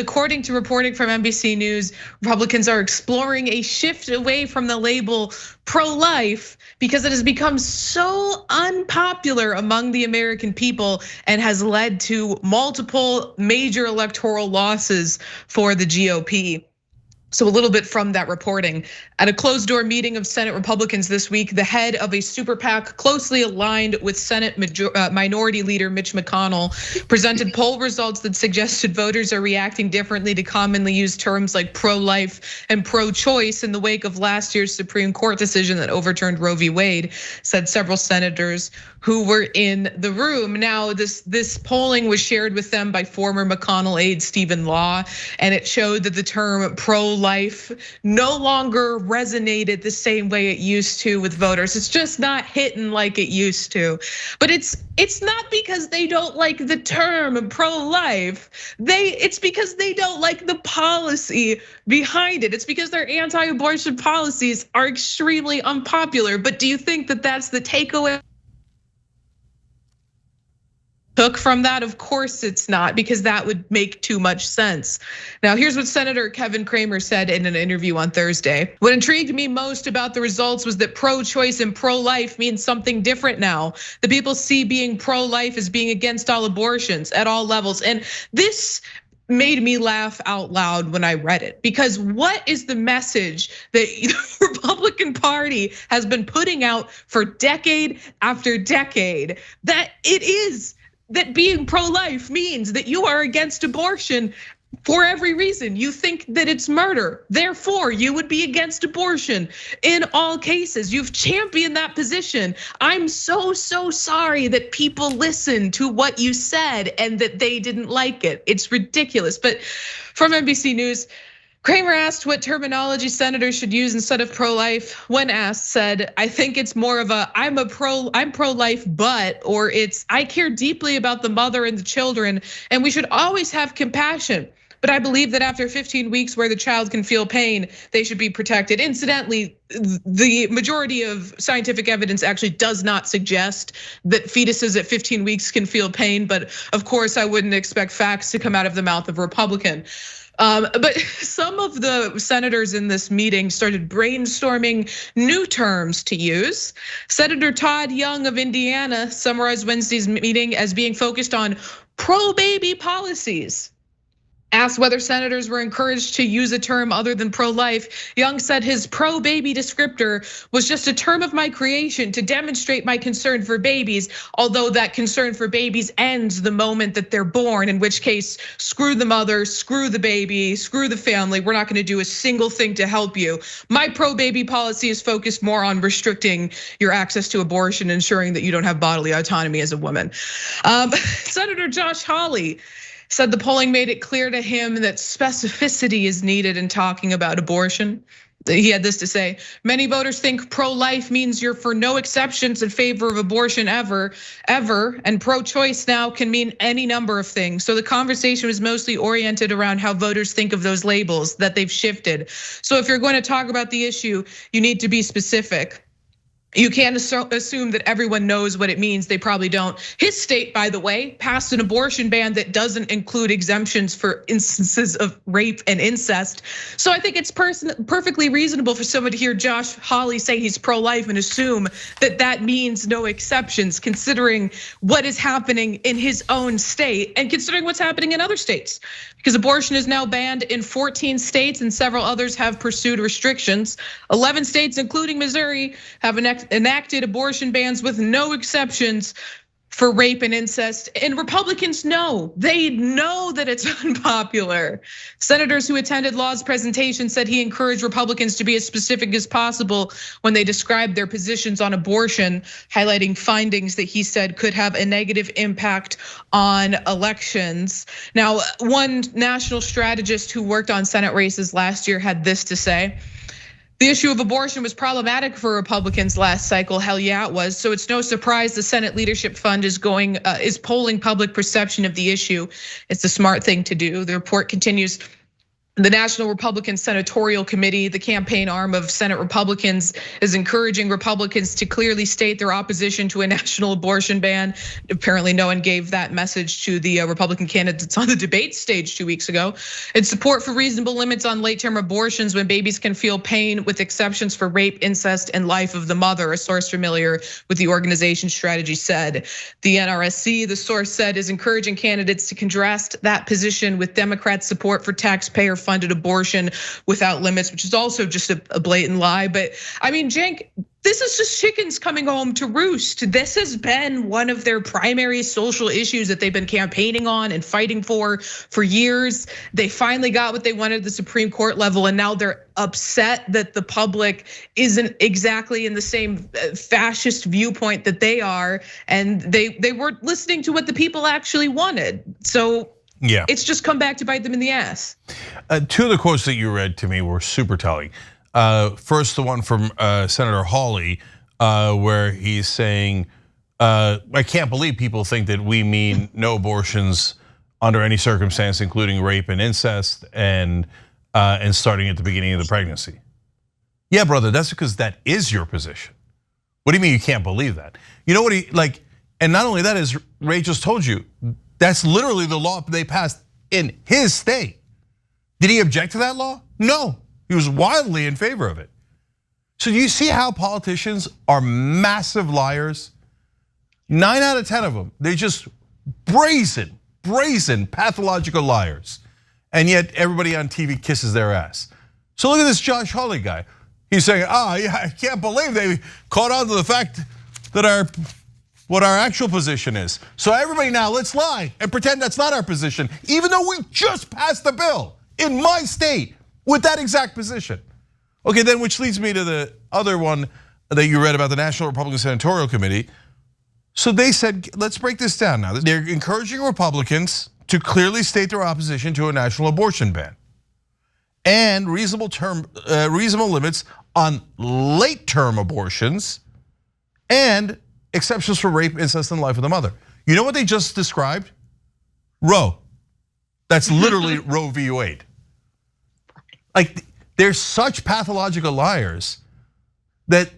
According to reporting from NBC News, Republicans are exploring a shift away from the label pro-life because it has become so unpopular among the American people and has led to multiple major electoral losses for the GOP. So a little bit from that reporting. At a closed door meeting of Senate Republicans this week, the head of a super PAC closely aligned with Senate Minority Leader Mitch McConnell presented poll results that suggested voters are reacting differently to commonly used terms like pro-life and pro-choice in the wake of last year's Supreme Court decision that overturned Roe v. Wade, said several senators who were in the room. Now, this polling was shared with them by former McConnell aide Stephen Law, and it showed that the term pro-life no longer resonated the same way it used to with voters. It's just not hitting like it used to. But it's not because they don't like the term pro-life. It's because they don't like the policy behind it. It's because their anti-abortion policies are extremely unpopular. But do you think that that's the takeaway took from that? Of course it's not, because that would make too much sense. Now, here's what Senator Kevin Cramer said in an interview on Thursday. What intrigued me most about the results was that pro-choice and pro-life means something different now. The people see being pro-life as being against all abortions at all levels. And this made me laugh out loud when I read it, because what is the message that the Republican Party has been putting out for decade after decade? That it is that being pro-life means that you are against abortion for every reason. You think that it's murder, therefore you would be against abortion in all cases. You've championed that position. I'm so sorry that people listened to what you said and that they didn't like it. It's ridiculous. But from NBC News, Cramer asked what terminology senators should use instead of pro-life. When asked, said, I think it's more of a I'm pro-life, but, or it's I care deeply about the mother and the children, and we should always have compassion. But I believe that after 15 weeks where the child can feel pain, they should be protected. Incidentally, the majority of scientific evidence actually does not suggest that fetuses at 15 weeks can feel pain. But of course, I wouldn't expect facts to come out of the mouth of a Republican. But some of the senators in this meeting started brainstorming new terms to use. Senator Todd Young of Indiana summarized Wednesday's meeting as being focused on pro-baby policies. Asked whether senators were encouraged to use a term other than pro-life, Young said his pro-baby descriptor was just a term of my creation to demonstrate my concern for babies, although that concern for babies ends the moment that they're born, in which case, screw the mother, screw the baby, screw the family. We're not gonna do a single thing to help you. My pro-baby policy is focused more on restricting your access to abortion, ensuring that you don't have bodily autonomy as a woman. Senator Josh Hawley said the polling made it clear to him that specificity is needed in talking about abortion. He had this to say: many voters think pro-life means you're for no exceptions in favor of abortion ever, and pro-choice now can mean any number of things. So the conversation was mostly oriented around how voters think of those labels, that they've shifted. So if you're going to talk about the issue, you need to be specific. You can't assume that everyone knows what it means. They probably don't. His state, by the way, passed an abortion ban that doesn't include exemptions for instances of rape and incest. So I think it's perfectly reasonable for someone to hear Josh Hawley say he's pro-life and assume that that means no exceptions, considering what is happening in his own state and considering what's happening in other states. Because abortion is now banned in 14 states and several others have pursued restrictions. 11 states, including Missouri, have enacted abortion bans with no exceptions for rape and incest. And Republicans know, they know that it's unpopular. Senators who attended Law's presentation said he encouraged Republicans to be as specific as possible when they described their positions on abortion, highlighting findings that he said could have a negative impact on elections. Now, one national strategist who worked on Senate races last year had this to say: the issue of abortion was problematic for Republicans last cycle. Hell yeah, it was. So it's no surprise the Senate Leadership Fund is polling public perception of the issue. It's the smart thing to do. The report continues: The National Republican Senatorial Committee, the campaign arm of Senate Republicans, is encouraging Republicans to clearly state their opposition to a national abortion ban. Apparently no one gave that message to the Republican candidates on the debate stage 2 weeks ago. And support for reasonable limits on late-term abortions when babies can feel pain, with exceptions for rape, incest, and life of the mother, a source familiar with the organization's strategy said. The NRSC, the source said, is encouraging candidates to contrast that position with Democrats' support for taxpayer-funded abortion without limits, which is also just a blatant lie. But I mean, Cenk, this is just chickens coming home to roost. This has been one of their primary social issues that they've been campaigning on and fighting for years. They finally got what they wanted at the Supreme Court level, and now they're upset that the public isn't exactly in the same fascist viewpoint that they are, and they weren't listening to what the people actually wanted. So yeah, it's just come back to bite them in the ass. Two of the quotes that you read to me were super telling. First, the one from Senator Hawley, where he's saying, I can't believe people think that we mean no abortions under any circumstance, including rape and incest, and starting at the beginning of the pregnancy. Yeah, brother, that's because that is your position. What do you mean you can't believe that? You know what and not only that, as Ray just told you, that's literally the law they passed in his state. Did he object to that law? No, he was wildly in favor of it. So you see how politicians are massive liars? 9 out of 10 of them, they're just brazen pathological liars. And yet everybody on TV kisses their ass. So look at this Josh Hawley guy. He's saying, yeah, I can't believe they caught on to the fact that what our actual position is. So everybody now, let's lie and pretend that's not our position, even though we just passed the bill in my state with that exact position. Okay, then which leads me to the other one that you read about the National Republican Senatorial Committee. So they said, let's break this down now. They're encouraging Republicans to clearly state their opposition to a national abortion ban and reasonable limits on late-term abortions and exceptions for rape, incest, and life of the mother. You know what they just described? Roe. That's literally Roe v. Wade. Like, they're such pathological liars that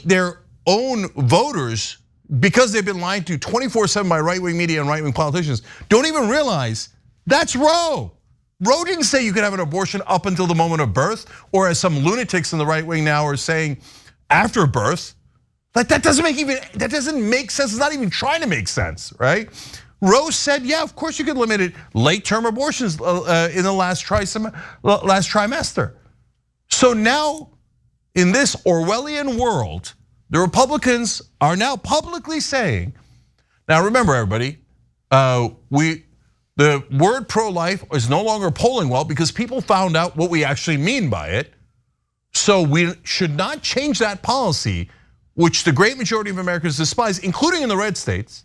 their own voters, because they've been lied to 24/7 by right-wing media and right-wing politicians, don't even realize that's Roe. Roe didn't say you could have an abortion up until the moment of birth, or as some lunatics in the right wing now are saying, after birth. Like that doesn't make sense. It's not even trying to make sense, right? Roe said, yeah, of course you could limit it late-term abortions in the last trimester. So now, in this Orwellian world, the Republicans are now publicly saying, now remember everybody, the word pro-life is no longer polling well because people found out what we actually mean by it. So we should not change that policy, which the great majority of Americans despise, including in the red states.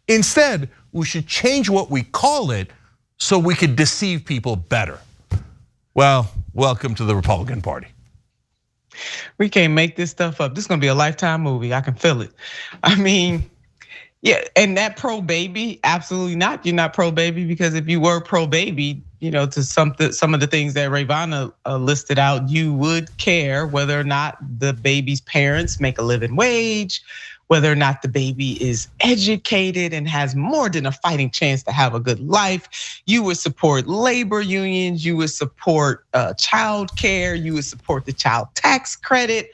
Instead, we should change what we call it so we could deceive people better. Well, welcome to the Republican Party. We can't make this stuff up. This is gonna be a Lifetime movie. I can feel it. I mean, yeah, and that pro-baby, absolutely not. You're not pro-baby because if you were pro-baby, to some of the things that Ravana listed out, you would care whether or not the baby's parents make a living wage, whether or not the baby is educated and has more than a fighting chance to have a good life. You would support labor unions, you would support child care, you would support the child tax credit,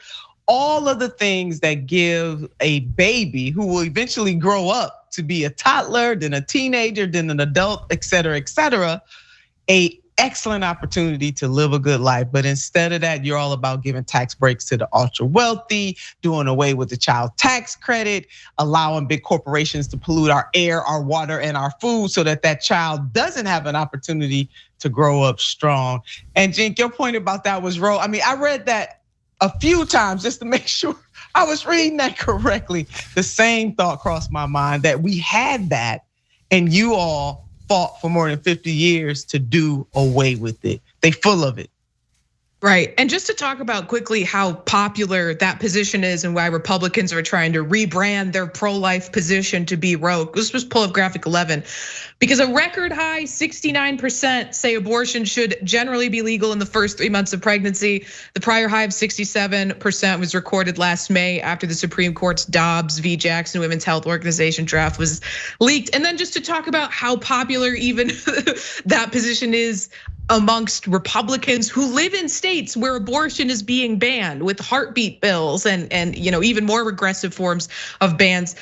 all of the things that give a baby who will eventually grow up to be a toddler, then a teenager, then an adult, et cetera, a excellent opportunity to live a good life. But instead of that, you're all about giving tax breaks to the ultra wealthy, doing away with the child tax credit, allowing big corporations to pollute our air, our water, and our food so that that child doesn't have an opportunity to grow up strong. And Cenk, your point about that was Roe. I mean, I read that a few times just to make sure I was reading that correctly. The same thought crossed my mind that we had that and you all fought for more than 50 years to do away with it. They full of it. Right, and just to talk about quickly how popular that position is and why Republicans are trying to rebrand their pro-life position to be woke. Let's just pull up graphic 11. Because a record high 69% say abortion should generally be legal in the first 3 months of pregnancy. The prior high of 67% was recorded last May after the Supreme Court's Dobbs v. Jackson Women's Health Organization draft was leaked. And then just to talk about how popular even that position is amongst Republicans who live in states where abortion is being banned with heartbeat bills and even more regressive forms of bans.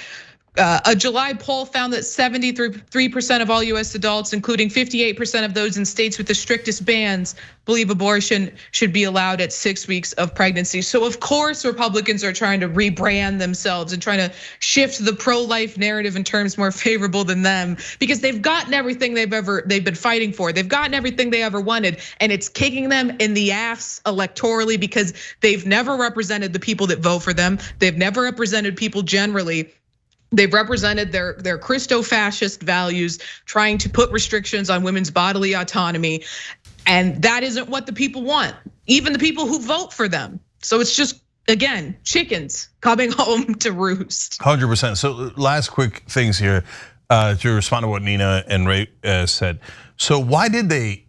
A July poll found that 73% of all US adults, including 58% of those in states with the strictest bans, believe abortion should be allowed at 6 weeks of pregnancy. So of course, Republicans are trying to rebrand themselves and trying to shift the pro-life narrative in terms more favorable than them, because they've gotten everything they've been fighting for. They've gotten everything they ever wanted, and it's kicking them in the ass electorally because they've never represented the people that vote for them. They've never represented people generally. They've represented their Christo-fascist values, trying to put restrictions on women's bodily autonomy. And that isn't what the people want, even the people who vote for them. So it's just, again, chickens coming home to roost. 100%. So last quick things here to respond to what Nina and Ray said. So why did they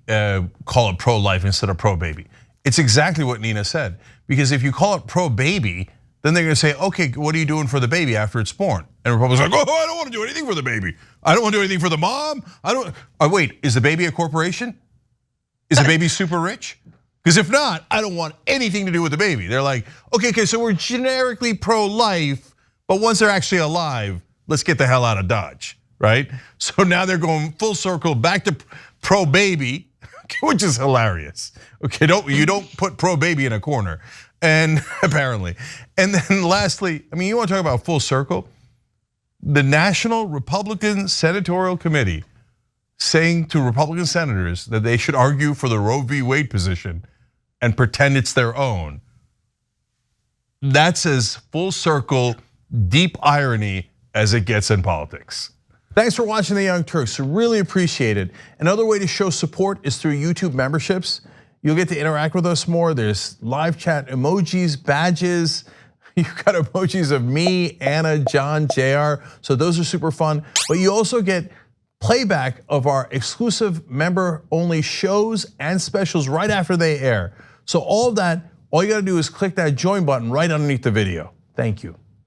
call it pro-life instead of pro-baby? It's exactly what Nina said. Because if you call it pro-baby, then they're gonna say, okay, what are you doing for the baby after it's born? And Republicans are like, oh, I don't want to do anything for the baby. I don't want to do anything for the mom. Wait, is the baby a corporation? Is the baby super rich? Because if not, I don't want anything to do with the baby. They're like, okay, so we're generically pro-life, but once they're actually alive, let's get the hell out of Dodge, right? So now they're going full circle back to pro-baby, which is hilarious. Okay, you don't put pro-baby in a corner. And apparently, and then lastly, I mean, you want to talk about full circle? The National Republican Senatorial Committee saying to Republican senators that they should argue for the Roe v. Wade position and pretend it's their own. That's as full circle, deep irony as it gets in politics. Thanks for watching The Young Turks, really appreciate it. Another way to show support is through YouTube memberships. You'll get to interact with us more. There's live chat emojis, badges. You've got emojis of me, Anna, John, JR. So those are super fun. But you also get playback of our exclusive member-only shows and specials right after they air. So all of that, all you gotta do is click that join button right underneath the video. Thank you.